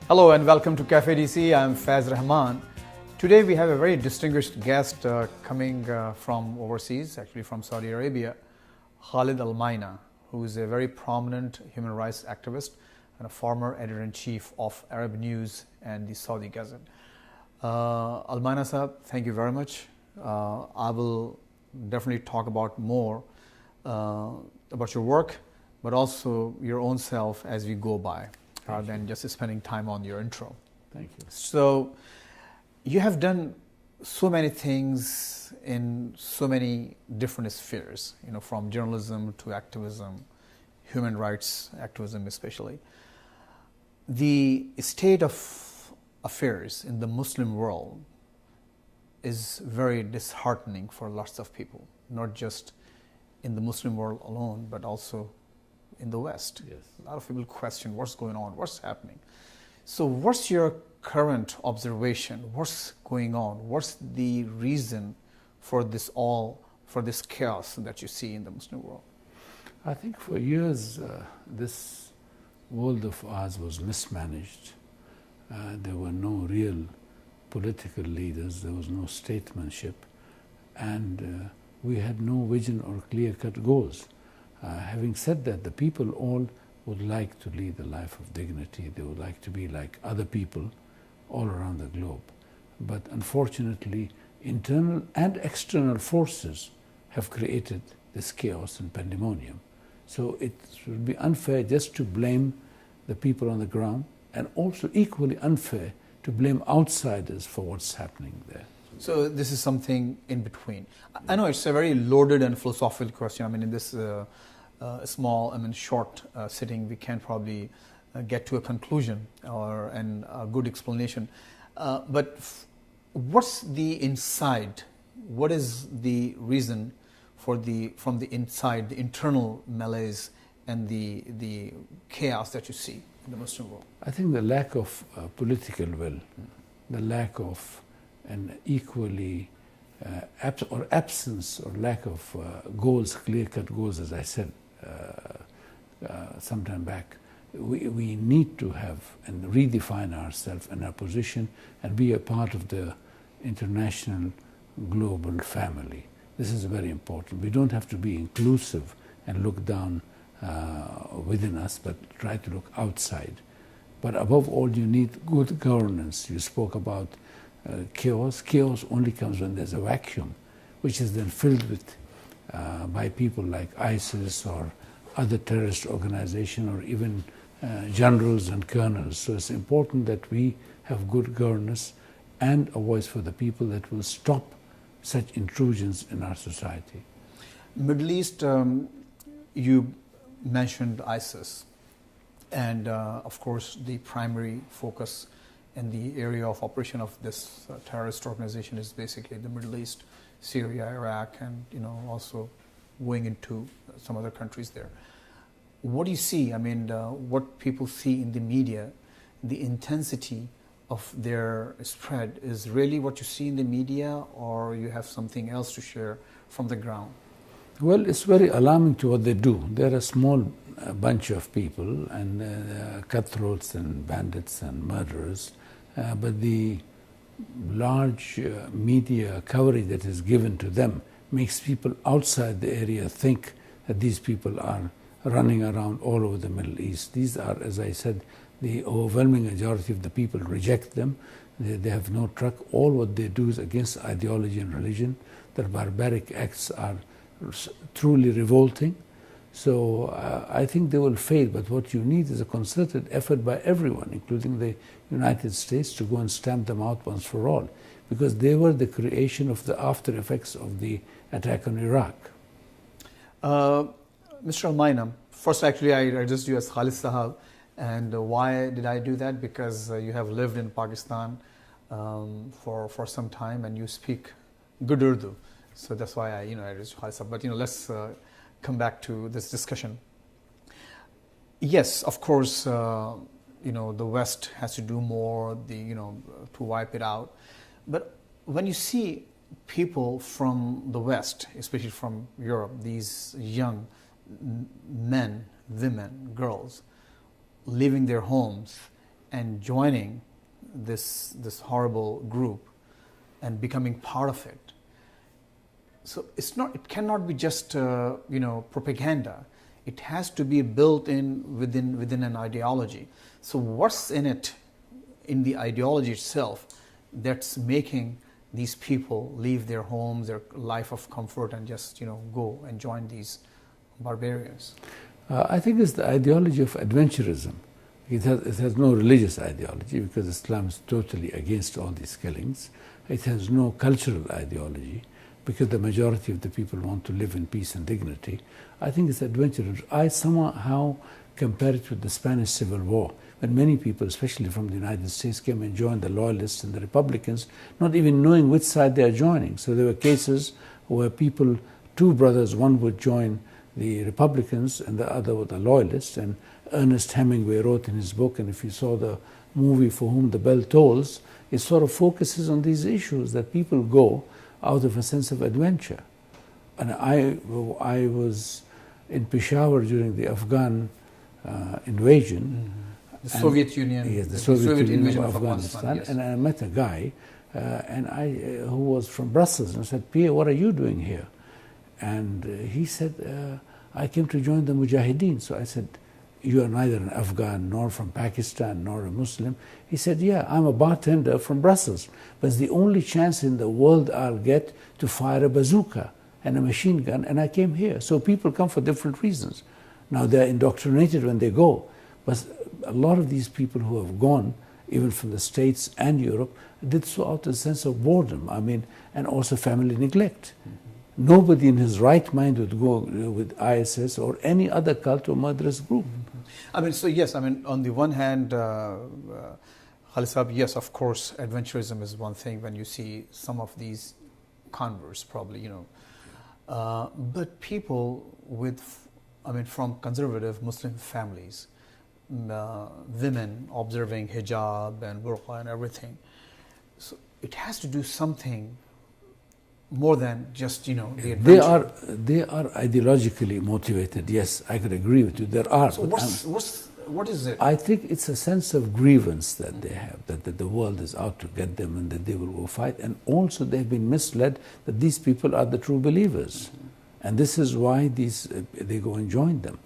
Hello and welcome to Café DC. I'm Faiz Rehman. Today we have a very distinguished guest coming from overseas, actually from Saudi Arabia, Khaled Almaeena, who is a very prominent human rights activist and a former editor-in-chief of Arab News and the Saudi Gazette. Almaeena Sahab, thank you very much. I will definitely talk about more about your work, but also your own self as we go by, rather than just spending time on your intro. Thank you. So, you have done so many things in so many different spheres, from journalism to activism, human rights activism especially. The state of affairs in the Muslim world is very disheartening for lots of people, not just in the Muslim world alone, but also in the West. Yes. A lot of people question what's going on, what's happening. So what's your current observation? What's going on? What's the reason for this chaos that you see in the Muslim world? I think for years this world of ours was mismanaged. There were no real political leaders, there was no statesmanship, and we had no vision or clear-cut goals. Having said that, the people all would like to lead a life of dignity. They would like to be like other people all around the globe. But unfortunately, internal and external forces have created this chaos and pandemonium. So it would be unfair just to blame the people on the ground, and also equally unfair to blame outsiders for what's happening there. So this is something in between. I know it's a very loaded and philosophical question. I mean, in this short sitting, we can't probably get to a conclusion or a good explanation. But what's the inside? What is the reason from the inside, the internal malaise and the chaos that you see in the Muslim world? I think the lack of political will, the lack of an equally absence or lack of goals, clear-cut goals, as I said some time back. We need to have and redefine ourselves and our position and be a part of the international global family. This is very important. We don't have to be inclusive and look down within us, but try to look outside. But above all, you need good governance. You spoke about chaos. Chaos only comes when there's a vacuum, which is then filled with by people like ISIS or other terrorist organizations, or even generals and colonels. So it's important that we have good governance and a voice for the people that will stop such intrusions in our society. Middle East, you mentioned ISIS, and of course the primary focus in the area of operation of this terrorist organization is basically the Middle East, Syria, Iraq, and also going into some other countries there. What do you see? I mean, what people see in the media, the intensity of their spread is really what you see in the media, or you have something else to share from the ground? Well, it's very alarming to what they do. They're a small bunch of people, and cutthroats and bandits and murderers, but the large media coverage that is given to them makes people outside the area think that these people are running around all over the Middle East. These are, as I said, the overwhelming majority of the people reject them. They have no truck. All what they do is against ideology and religion. Their barbaric acts are truly revolting. So I think they will fail, but what you need is a concerted effort by everyone, including the United States, to go and stamp them out once for all, because they were the creation of the after effects of the attack on Iraq. Mr. Almaeena, first actually I addressed you as Khalid Sahab, and why did I do that? Because you have lived in Pakistan for some time and you speak good Urdu, so that's why I addressed you Khalid Sahab. But let's come back to this discussion. Yes, of course, the West has to do more, to wipe it out. But when you see people from the West, especially from Europe, these young men, women, girls, leaving their homes and joining this horrible group and becoming part of it. So it cannot be just propaganda. It has to be built in within an ideology. So what's in it, in the ideology itself, that's making these people leave their homes, their life of comfort, and just go and join these barbarians? I think it's the ideology of adventurism. It has no religious ideology, because Islam is totally against all these killings. It has no cultural ideology, because the majority of the people want to live in peace and dignity. I think it's adventurous. I somehow compare it with the Spanish Civil War, when many people, especially from the United States, came and joined the Loyalists and the Republicans, not even knowing which side they are joining. So there were cases where people, two brothers, one would join the Republicans and the other were the Loyalists. And Ernest Hemingway wrote in his book, and if you saw the movie For Whom the Bell Tolls, it sort of focuses on these issues, that people go out of a sense of adventure. And I was in Peshawar during the Afghan invasion. The Soviet Union. Yes, the Soviet Union of Afghanistan. Yes. And I met a guy who was from Brussels, and I said, "Pierre, what are you doing here?" And he said, "I came to join the Mujahideen." So I said, "You are neither an Afghan, nor from Pakistan, nor a Muslim." He said, "Yeah, I'm a bartender from Brussels, but it's the only chance in the world I'll get to fire a bazooka and a machine gun, and I came here." So people come for different reasons. Now they're indoctrinated when they go, but a lot of these people who have gone, even from the States and Europe, did so out of a sense of boredom, and also family neglect. Mm-hmm. Nobody in his right mind would go with ISS or any other cult or murderous group. Mm-hmm. So yes, on the one hand, Khalid Saab, yes, of course, adventurism is one thing when you see some of these converts, probably, but people from conservative Muslim families, women observing hijab and burqa and everything. So it has to do something more than just, the adventure. They are ideologically motivated. Yes, I could agree with you. There are. So what is it? I think it's a sense of grievance that they have, that the world is out to get them and that they will go fight. And also they've been misled that these people are the true believers. Mm-hmm. And this is why they go and join them.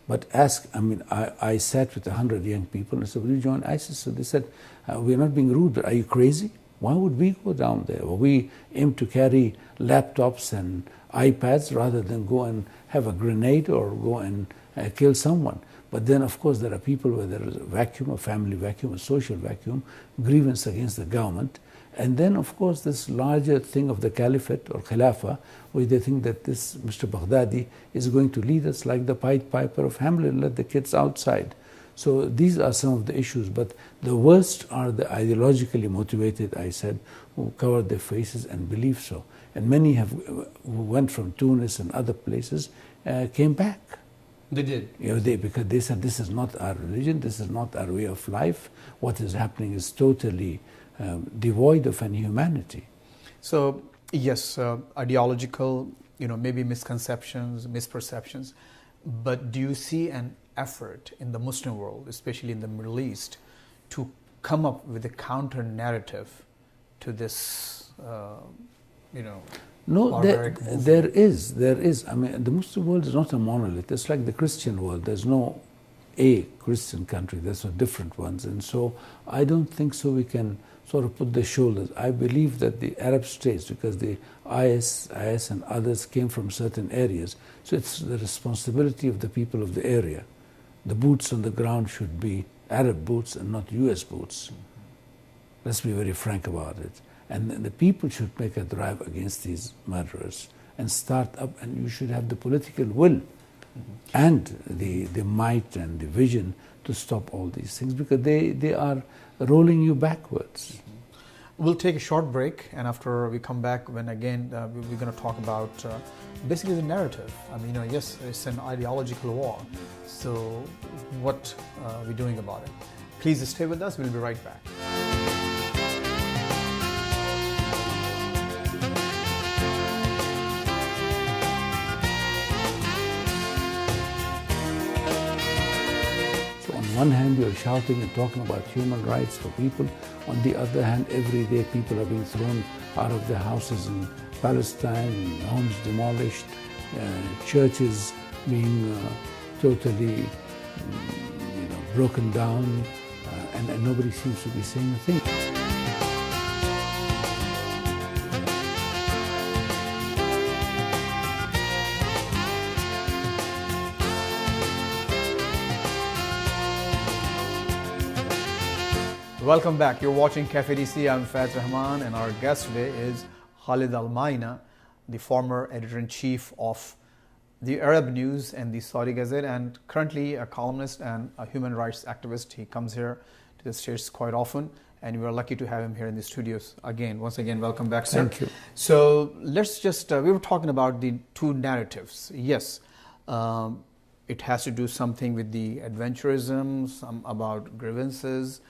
But I sat with 100 young people and I said, "Will you join ISIS?" So they said, "We're not being rude, but are you crazy? Why would we go down there? Well, we aim to carry laptops and iPads rather than go and have a grenade or go and kill someone." But then, of course, there are people where there is a vacuum, a family vacuum, a social vacuum, grievance against the government. And then, of course, this larger thing of the caliphate or khilafah, where they think that this Mr. Baghdadi is going to lead us like the Pied Piper of Hamelin, let the kids outside. So these are some of the issues. But the worst are the ideologically motivated, I said, who cover their faces and believe so. And many who went from Tunis and other places came back. They did? Because they said, this is not our religion, this is not our way of life. What is happening is totally devoid of any humanity. So, yes, ideological, maybe misconceptions, misperceptions, but do you see an effort in the Muslim world, especially in the Middle East, to come up with a counter-narrative to this, No, there is. The Muslim world is not a monolith. It's like the Christian world. There's no a Christian country. There's different ones. And so I don't think so we can sort of put the shoulders. I believe that the Arab states, because the IS and others came from certain areas, so it's the responsibility of the people of the area. The boots on the ground should be Arab boots and not US boots. Let's be very frank about it. And the people should make a drive against these murderers and start up, and you should have the political will and the might and the vision to stop all these things, because they are rolling you backwards. We'll take a short break, and after we come back, when again we're going to talk about basically the narrative. Yes, it's an ideological war. So what are we doing about it? Please stay with us. We'll be right back. On one hand, you're shouting and talking about human rights for people. On the other hand, every day people are being thrown out of their houses in Palestine, homes demolished, churches being totally broken down, and nobody seems to be saying a thing. Welcome back. You're watching Café DC. I'm Faiz Rehman, and our guest today is Khaled Almaeena, the former editor-in-chief of the Arab News and the Saudi Gazette, and currently a columnist and a human rights activist. He comes here to the States quite often, and we are lucky to have him here in the studios again. Once again, welcome back, sir. Thank you. So let's just, we were talking about the two narratives. Yes, it has to do something with the adventurism, some about grievances,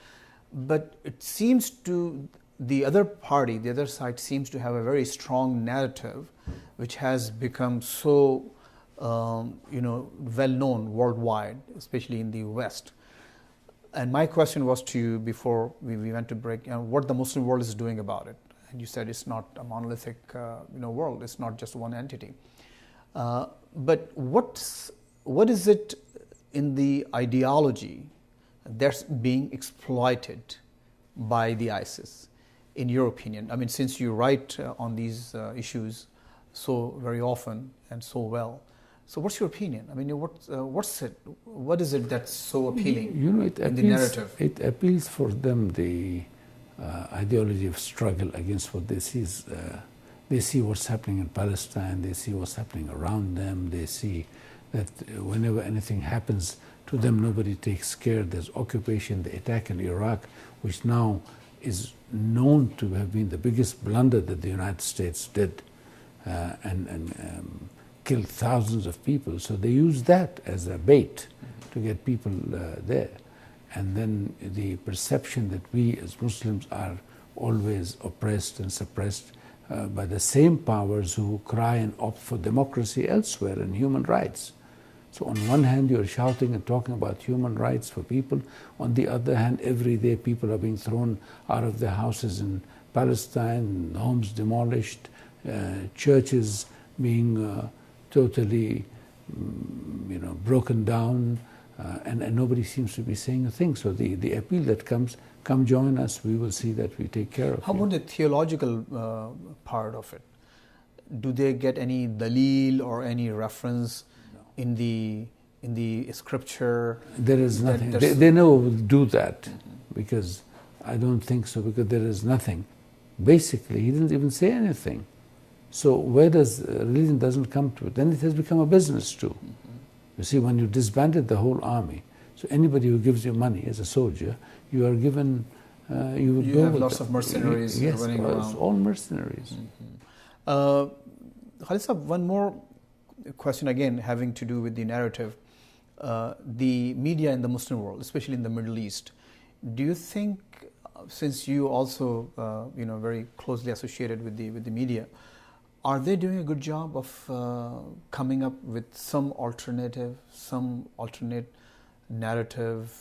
but it seems to the other party, the other side seems to have a very strong narrative which has become so well known worldwide, especially in the West. And my question was to you before we went to break, what the Muslim world is doing about it. And you said it's not a monolithic world, it's not just one entity. But what is it in the ideology that's being exploited by the ISIS, in your opinion? I mean, since you write on these issues so very often and so well, so what's your opinion? I mean, what is it that's so appealing in the narrative? It appeals for them the ideology of struggle against what they see is, they see what's happening in Palestine, they see what's happening around them, they see that whenever anything happens to them, nobody takes care. There's occupation, the attack in Iraq, which now is known to have been the biggest blunder that the United States did, and killed thousands of people. So they use that as a bait to get people there. And then the perception that we as Muslims are always oppressed and suppressed by the same powers who cry and opt for democracy elsewhere and human rights. So on one hand, you're shouting and talking about human rights for people. On the other hand, every day people are being thrown out of their houses in Palestine, homes demolished, churches being totally broken down, and nobody seems to be saying a thing. So the appeal that comes, come join us, we will see that we take care of How about the theological part of it? Do they get any dalil or any reference in the scripture? There is nothing. They never will do that, because I don't think so, because there is nothing. Basically, he didn't even say anything. So where does religion doesn't come to it? Then it has become a business too. You see, when you disbanded the whole army, so anybody who gives you money as a soldier, you are given, you would go have with lots of mercenaries running around. It's all mercenaries. Khaled Sahab, one more question again having to do with the narrative. The media in the Muslim world, especially in the Middle East, do you think, since you also very closely associated with the media, are they doing a good job of coming up with some alternate narrative?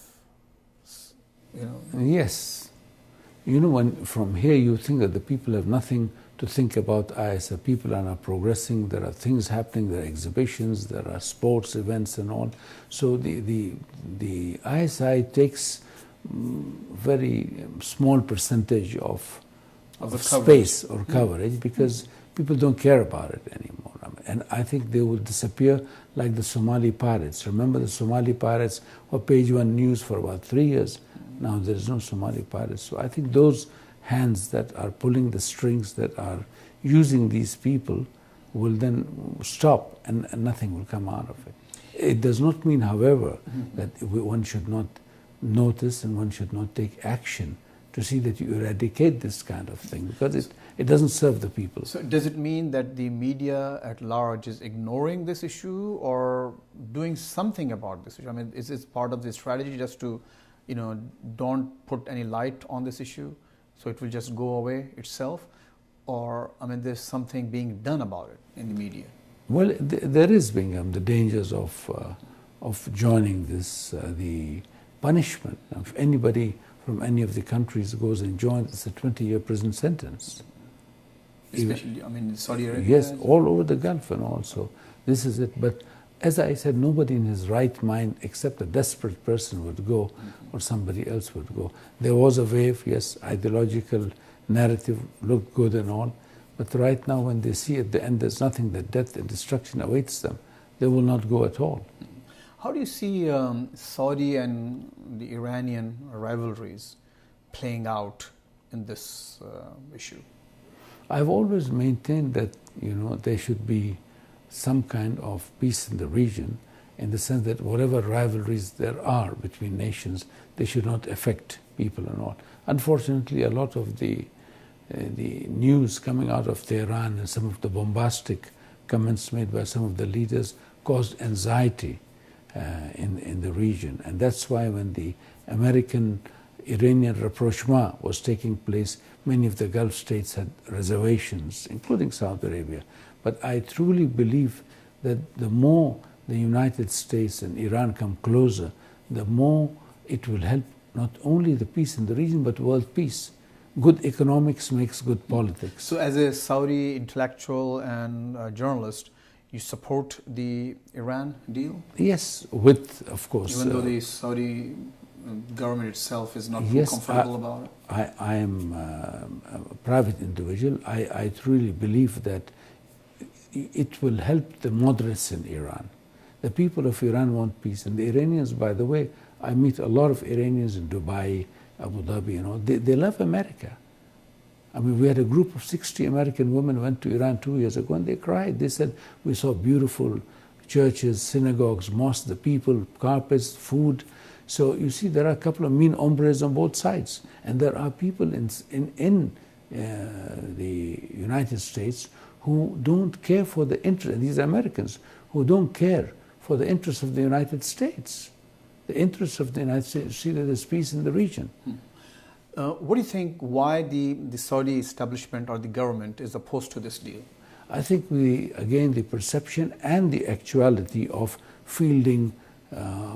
Yes. When from here you think that the people have nothing to think about ISIS, people are not progressing, there are things happening, there are exhibitions, there are sports events and all. So the ISI takes very small percentage of space or coverage, because people don't care about it anymore. And I think they will disappear like the Somali pirates. Remember, the Somali pirates were page one news for about 3 years. Now there is no Somali pirates. So I think those hands that are pulling the strings, that are using these people, will then stop, and nothing will come out of it. It does not mean, however, that one should not notice and one should not take action to see that you eradicate this kind of thing, because it doesn't serve the people. So does it mean that the media at large is ignoring this issue or doing something about this issue? I mean, is it part of the strategy just to, don't put any light on this issue, so it will just go away itself? Or, there's something being done about it in the media? Well, there is being the dangers of joining this, the punishment. If anybody from any of the countries goes and joins, it's a 20-year prison sentence. Especially, Saudi Arabia? Yes, all over the Gulf and all. So this is it. But as I said, nobody in his right mind except a desperate person would go, or somebody else would go. There was a wave, yes, ideological narrative looked good and all, but right now when they see at the end there's nothing, that death and destruction awaits them, they will not go at all. How do you see Saudi and the Iranian rivalries playing out in this issue? I've always maintained that, there should be some kind of peace in the region, in the sense that whatever rivalries there are between nations, they should not affect people and all. Unfortunately, a lot of the news coming out of Tehran and some of the bombastic comments made by some of the leaders caused anxiety in the region. And that's why when the American-Iranian rapprochement was taking place, many of the Gulf states had reservations, including Saudi Arabia. But I truly believe that the more the United States and Iran come closer, the more it will help not only the peace in the region, but world peace. Good economics makes good politics. So as a Saudi intellectual and journalist, you support the Iran deal? Yes, with, of course... Even though the Saudi government itself is not too comfortable about it? I am a private individual. I truly believe that it will help the moderates in Iran. The people of Iran want peace. And the Iranians, by the way, I meet a lot of Iranians in Dubai, Abu Dhabi, they love America. We had a group of 60 American women went to Iran 2 years ago and they cried. They said, we saw beautiful churches, synagogues, mosques, the people, carpets, food. So you see, there are a couple of mean hombres on both sides. And there are people in the United States who don't care for the interest, these Americans, who don't care for the interests of the United States. The interests of the United States, see that there's peace in the region. What do you think, why the Saudi establishment or the government is opposed to this deal? I think, again, the perception and the actuality of fielding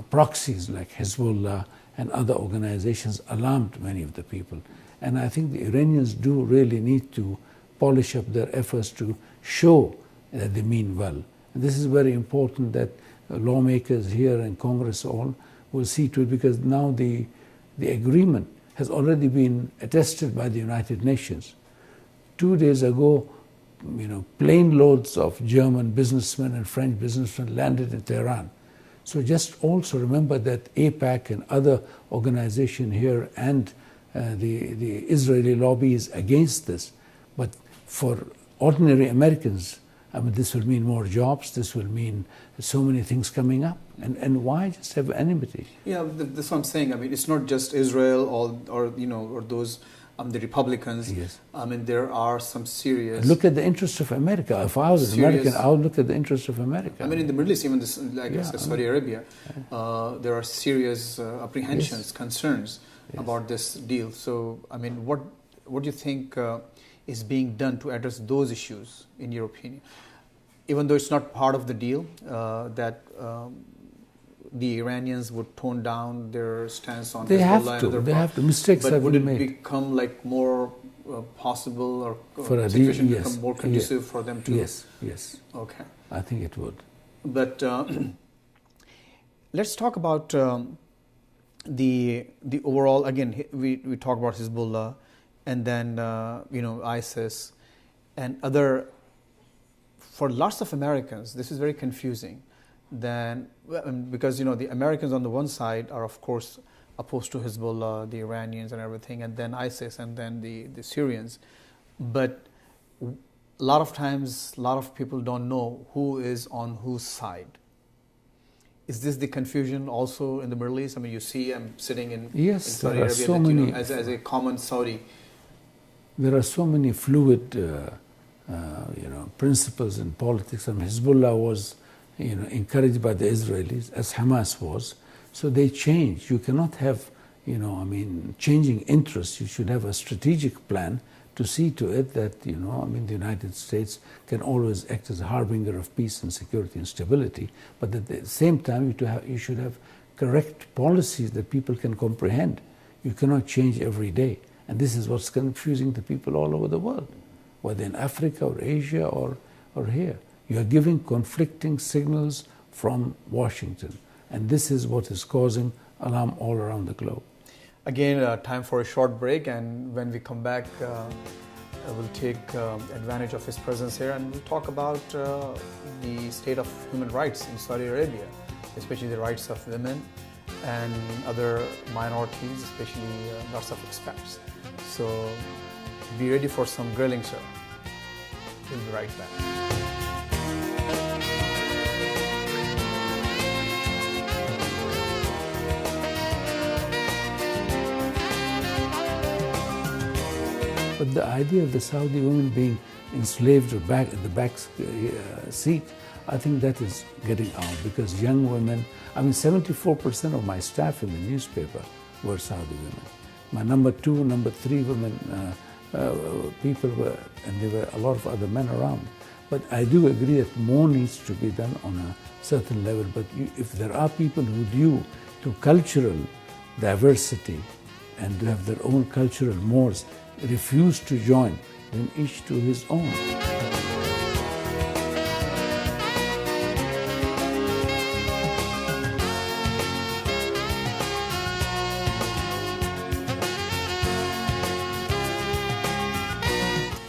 proxies like Hezbollah and other organizations alarmed many of the people. And I think the Iranians do really need to polish up their efforts to show that they mean well. And this is very important that lawmakers here in Congress all will see to it, because now the agreement has already been attested by the United Nations. 2 days ago, plane loads of German businessmen and French businessmen landed in Tehran. So just also remember that AIPAC and other organizations here and the Israeli lobby is against this. But for ordinary Americans, this will mean more jobs, this will mean so many things coming up. And why just have enmity? Yeah, that's what I'm saying. it's not just Israel or those the Republicans. Yes. There are some serious... Look at the interests of America. If I was an American, I would look at the interests of America. In the Middle East, even Saudi Arabia, there are serious apprehensions, concerns about this deal. So, what do you think is being done to address those issues, in your opinion? Even though it's not part of the deal, that the Iranians would tone down their stance on Hezbollah. They have to. Mistakes have been made. But would it become more possible, or for a situation become more conducive for them to... Yes. Okay. I think it would. But let's talk about the overall. Again, we talk about Hezbollah, and then ISIS and other. For lots of Americans, this is very confusing. Because the Americans on the one side are of course opposed to Hezbollah, the Iranians and everything, and then ISIS, and then the Syrians. But a lot of times, a lot of people don't know who is on whose side. Is this the confusion also in the Middle East? You see, I'm sitting in Saudi Arabia, so many, as a common Saudi. There are so many fluid, principles in politics. Hezbollah was, encouraged by the Israelis, as Hamas was. So they change. You cannot have, changing interests. You should have a strategic plan to see to it that, the United States can always act as a harbinger of peace and security and stability. But at the same time, you should have correct policies that people can comprehend. You cannot change every day. And this is what's confusing the people all over the world, whether in Africa or Asia or here. You are giving conflicting signals from Washington. And this is what is causing alarm all around the globe. Again, time for a short break, and when we come back, we'll take advantage of his presence here, and we'll talk about the state of human rights in Saudi Arabia, especially the rights of women and other minorities, especially lots of expats. So be ready for some grilling, sir. We'll be right back. But the idea of the Saudi women being enslaved or back at the back seat, I think that is getting out, because young women, 74% of my staff in the newspaper were Saudi women. My number 2, number 3 women people were, and there were a lot of other men around. But I do agree that more needs to be done on a certain level. But if there are people who, due to cultural diversity and to have their own cultural mores, refuse to join, then each to his own.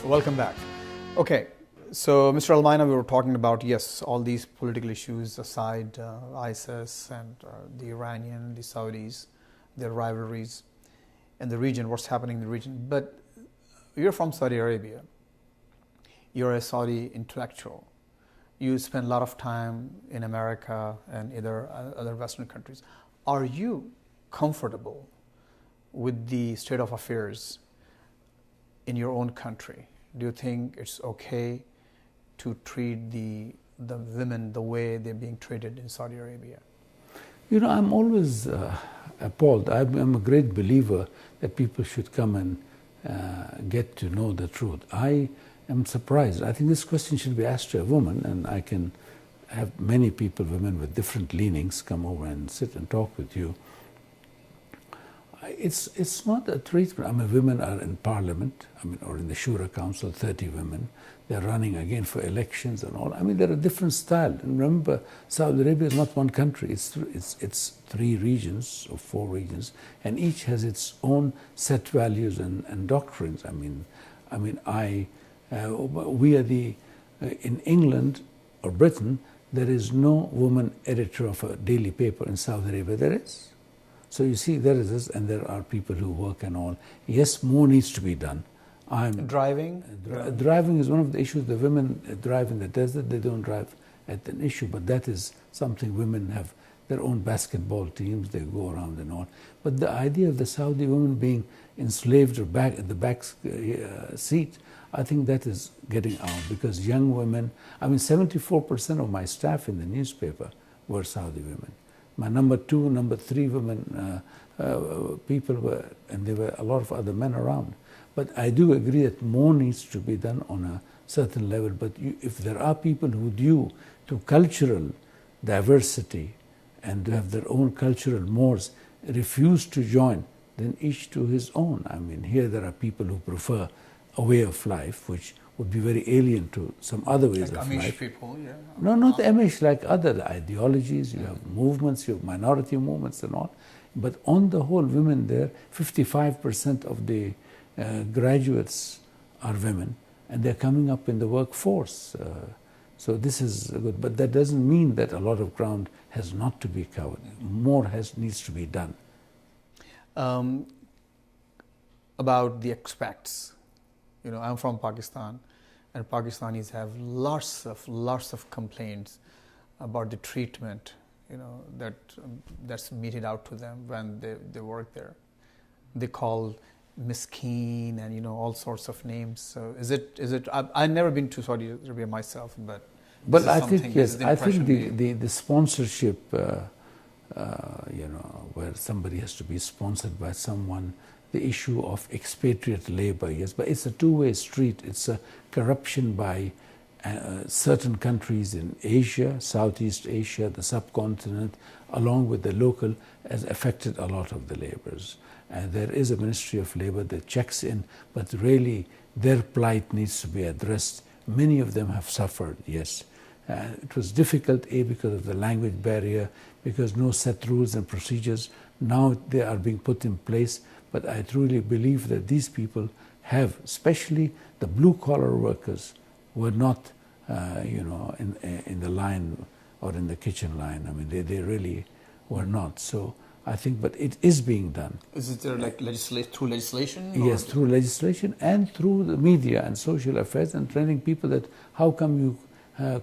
Welcome back. Okay, so Mr. Almaeena, we were talking about, yes, all these political issues aside, ISIS and the Iranian, the Saudis, their rivalries, and the region, what's happening in the region. But you're from Saudi Arabia. You're a Saudi intellectual. You spend a lot of time in America and other Western countries. Are you comfortable with the state of affairs in your own country? Do you think it's okay to treat the women the way they're being treated in Saudi Arabia? You know, I'm always appalled. I'm a great believer that people should come and get to know the truth. I am surprised. I think this question should be asked to a woman, and I can have many people, women with different leanings, come over and sit and talk with you. It's not a treatment. Women are in parliament, or in the Shura Council, 30 women. They're running again for elections and all. They're a different style. And remember, Saudi Arabia is not one country. It's 3 regions or 4 regions, and each has its own set values and doctrines. We are in England or Britain, there is no woman editor of a daily paper. In Saudi Arabia, there is. So you see, there is this, and there are people who work and all. Yes, more needs to be done. Driving? Driving is one of the issues. The women drive in the desert. They don't drive at an issue, but that is something. Women have their own basketball teams. They go around and all. But the idea of the Saudi women being enslaved or back at the back seat, I think that is getting out, because young women, 74% of my staff in the newspaper were Saudi women. My number 2, number 3 women people were, and there were a lot of other men around. But I do agree that more needs to be done on a certain level. But if there are people who, due to cultural diversity and to have their own cultural mores, refuse to join, then each to his own. Here there are people who prefer a way of life which would be very alien to some other ways like of Amish life. People, yeah. No, not Amish, like other ideologies. You have movements, you have minority movements and all. But on the whole, women there, 55% of the graduates are women, and they're coming up in the workforce. So this is good, but that doesn't mean that a lot of ground has not to be covered. More needs to be done. About the expats, I'm from Pakistan, and Pakistanis have lots of complaints about the treatment, that's meted out to them when they work there. They call miskeen and all sorts of names. So is it? I've never been to Saudi Arabia myself, but I think yes. I think the sponsorship, where somebody has to be sponsored by someone. The issue of expatriate labor, yes, but it's a two-way street. It's a corruption by certain countries in Asia, Southeast Asia, the subcontinent, along with the local, has affected a lot of the laborers. And there is a Ministry of Labor that checks in, but really their plight needs to be addressed. Many of them have suffered, yes. It was difficult, because of the language barrier, because no set rules and procedures. Now they are being put in place, but I truly believe that these people have, especially the blue-collar workers, were not, in the line or in the kitchen line. I mean, they really were not. So I think, but it is being done. Is it there like through legislation? Yes, through legislation and through the media and social affairs, and training people that how come you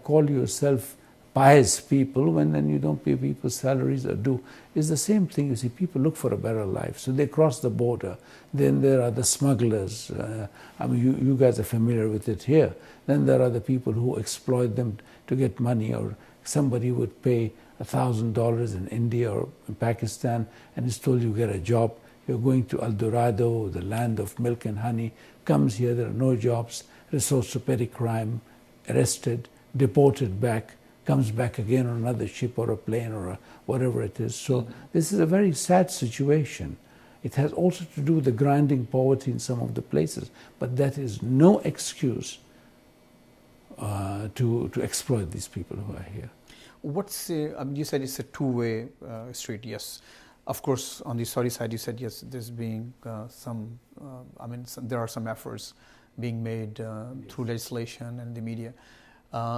call yourself pious people when then you don't pay people salaries or do. It's the same thing. You see, people look for a better life, so they cross the border. Then there are the smugglers. I mean, you guys are familiar with it here. Then there are the people who exploit them to get money, or somebody would pay $1,000 in India or in Pakistan and is told you get a job. You're going to El Dorado, the land of milk and honey, comes here, there are no jobs, resorts to petty crime, arrested, deported back, comes back again on another ship or a plane or whatever it is. So this is a very sad situation. It has also to do with the grinding poverty in some of the places, but that is no excuse to exploit these people who are here. You said it's a two-way street, yes. Of course, on the Saudi side, you said, yes, there's being there are some efforts being made through legislation and the media.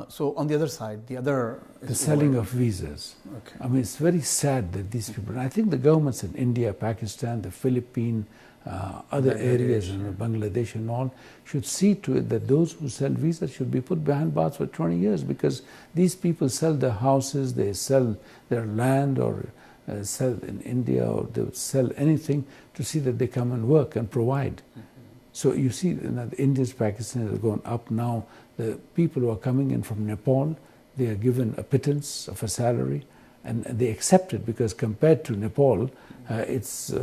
So on the other side, the selling of visas. Okay. I mean, it's very sad that these people, and I think the governments in India, Pakistan, the Philippines, other areas in Bangladesh and all, should see to it that those who sell visas should be put behind bars for 20 years, because these people sell their houses, they sell their land, or sell in India, or they would sell anything to see that they come and work and provide. So you see, the Indians, Pakistanis have gone up now. The people who are coming in from Nepal, they are given a pittance of a salary, and they accept it, because compared to Nepal, it's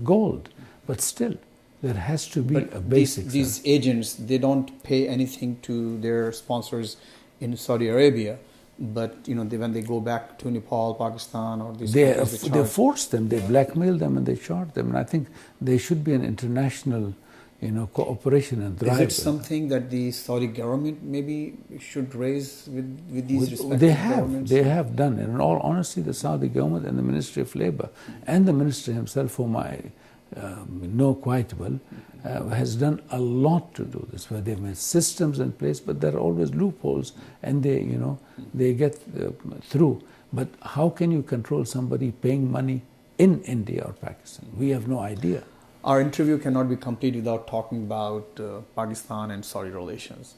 gold. But still, there has to be a basic. These agents, they don't pay anything to their sponsors in Saudi Arabia, but when they go back to Nepal, Pakistan, or these countries, they force them, they blackmail them, and they charge them. And I think there should be an international cooperation and drive. Is it something that the Saudi government maybe should raise with these respective governments? They have done. And in all honesty, the Saudi government and the Ministry of Labor and the minister himself, whom I know quite well, has done a lot to do this, where they've made systems in place, but there are always loopholes, and they get through. But how can you control somebody paying money in India or Pakistan? We have no idea. Our interview cannot be complete without talking about Pakistan and Saudi relations.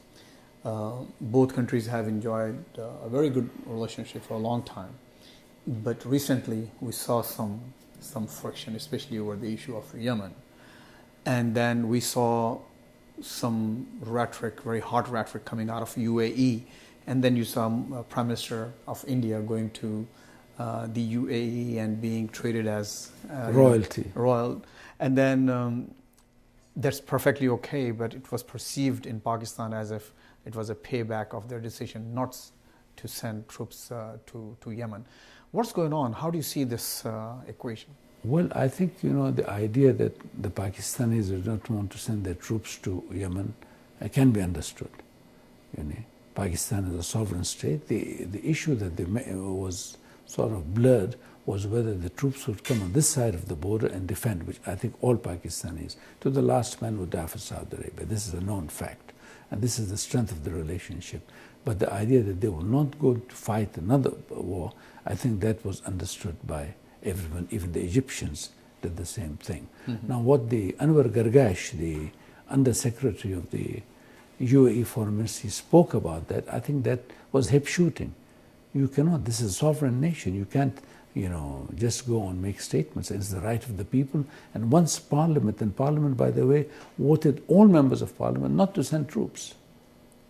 Both countries have enjoyed a very good relationship for a long time, but recently we saw some friction, especially over the issue of Yemen. And then we saw some rhetoric, very hot rhetoric coming out of UAE. And then you saw Prime Minister of India going to the UAE and being treated as royalty. Royal. And then that's perfectly okay, but it was perceived in Pakistan as if it was a payback of their decision not to send troops to Yemen. What's going on? How do you see this equation? Well, I think, the idea that the Pakistanis do not want to send their troops to Yemen can be understood. Pakistan is a sovereign state. The issue that was sort of blurred was whether the troops would come on this side of the border and defend, which I think all Pakistanis, to the last man, would die for Saudi Arabia. This is a known fact, and this is the strength of the relationship. But the idea that they were not going to fight another war, I think that was understood by everyone. Even the Egyptians did the same thing. Mm-hmm. Now, what the Anwar Gargash, the Under-Secretary of the UAE Foreign Ministry, spoke about that, I think that was hip shooting. You cannot, this is a sovereign nation. You can't, just go and make statements. It's the right of the people. And once Parliament, and Parliament, by the way, voted all members of Parliament not to send troops.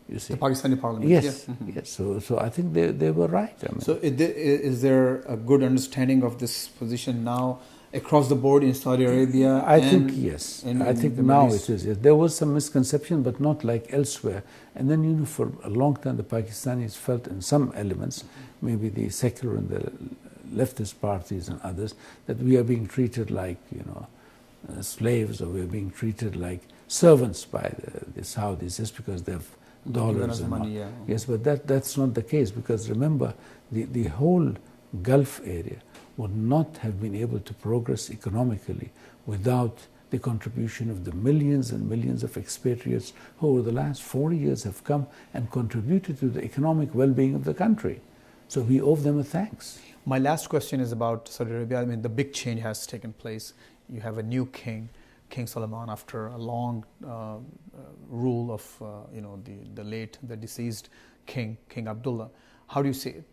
You see. The Pakistani Parliament? Yes. Yeah. Mm-hmm. Yes. So I think they were right. So is there a good understanding of this position now? across the board in Saudi Arabia? I think yes. I think now it is. Yes. There was some misconception, but not like elsewhere. And then, for a long time, the Pakistanis felt in some elements, maybe the secular and the leftist parties and others, that we are being treated like, slaves, or we are being treated like servants by the Saudis just because they have dollars and money. Yeah. Yes, but that's not the case, because remember, the whole Gulf area would not have been able to progress economically without the contribution of the millions and millions of expatriates who over the last 40 years have come and contributed to the economic well-being of the country. So we owe them a thanks. My last question is about Saudi Arabia. I mean, the big change has taken place. You have a new king, King Salman, after a long rule of the deceased king, King Abdullah. How do you see it?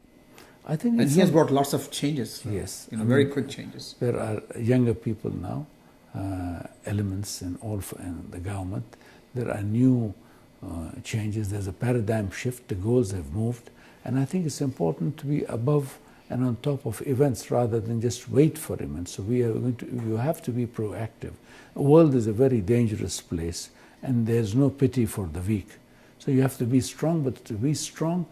I think he has brought lots of changes. Yes, very quick changes. There are younger people now, elements in the government. There are new changes. There's a paradigm shift. The goals have moved, and I think it's important to be above and on top of events rather than just wait for events. So you have to be proactive. The world is a very dangerous place, and there's no pity for the weak. So you have to be strong, but to be strong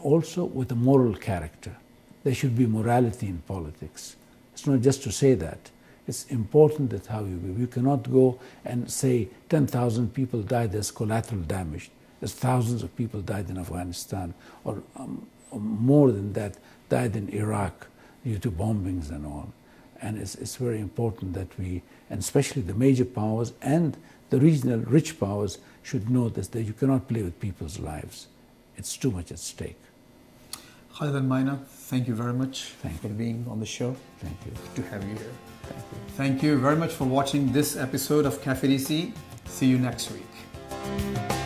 also with a moral character. There should be morality in politics. It's not just to say that. It's important that how you be. You cannot go and say 10,000 people died as collateral damage. There's thousands of people died in Afghanistan, or more than that, died in Iraq due to bombings and all. And it's very important that we, and especially the major powers and the regional rich powers, should know this, that you cannot play with people's lives. It's too much at stake. Khaled Almaeena, thank you very much for being on the show. Thank you. Good to have you here. Thank you. Thank you very much for watching this episode of Café DC. See you next week.